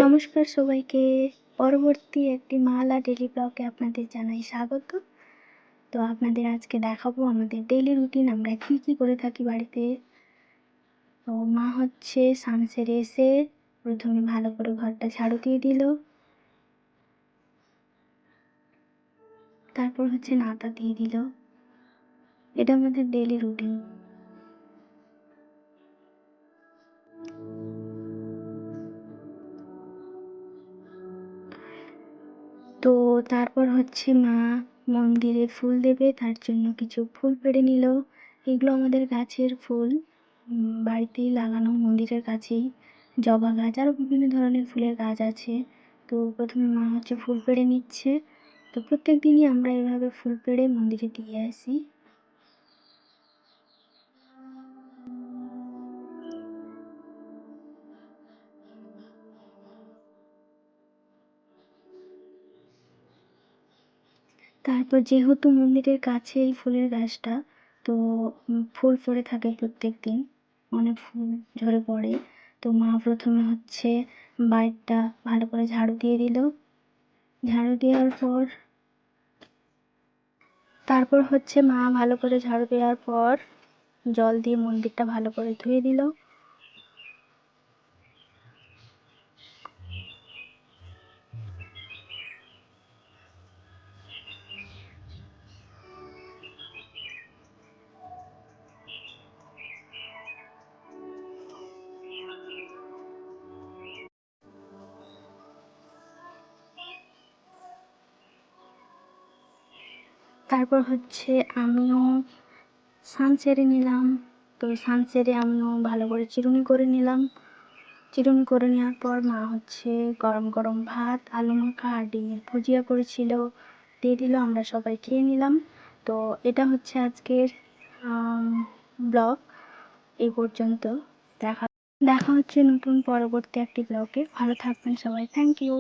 নমস্কার সবাইকে। পরবর্তী একটি মালা ডেলি ব্লগে আপনাদের জানাই স্বাগত। তো আপনাদের আজকে দেখাবো আমাদের ডেলি রুটিন, আমরা কী কী করে থাকি বাড়িতে। তো মা হচ্ছে স্নান সেরে এসে প্রথমে ভালো করে ঘরটা ঝাড়ু দিয়ে দিল, তারপর হচ্ছে নাতা দিয়ে দিল। এটা আমাদের ডেলি রুটিন। তো তারপর হচ্ছে মা মন্দিরে ফুল দেবে, তার জন্য কিছু ফুল পেড়ে নিল। এগুলো আমাদের গাছের ফুল, বাড়িতেই লাগানো, মন্দিরের কাছেই। জবা গাছ আরও বিভিন্ন ধরনের ফুলের গাছ আছে। তো প্রথমে মা হচ্ছে ফুল পেড়ে নিচ্ছে। তো প্রত্যেক দিনই আমরা এভাবে ফুল পেড়ে মন্দিরে দিয়ে আসি। তারপর যেহেতু মন্দিরের কাছে এই ফুলের গাছটা, তো ফুল পড়ে থাকে প্রত্যেক দিন, অনেক ফুল ঝরে পড়ে। তো মা প্রথমে হচ্ছে বাইরটা ভালো করে ঝাড়ু দিয়ে দিল। ঝাড়ু দেওয়ার পর তারপর হচ্ছে মা ভালো করে ঝাড়ু দেওয়ার পর জল দিয়ে মন্দিরটা ভালো করে ধুয়ে দিল। তারপর হচ্ছে আমিও স্নান সেরে নিলাম। তো স্নান সেরে আমিও ভালো করে চিরুনি করে নিলাম। চিরুনি করে নেওয়ার পর মা হচ্ছে গরম গরম ভাত, আলু মাখা আর ডিমের ভুজিয়া করেছিল, দিয়ে দিল, আমরা সবাই খেয়ে নিলাম। তো এটা হচ্ছে আজকের ব্লগ। এই পর্যন্ত। দেখা দেখা হচ্ছে নতুন পরবর্তী একটি ব্লগে। ভালো থাকবেন সবাই। Thank you.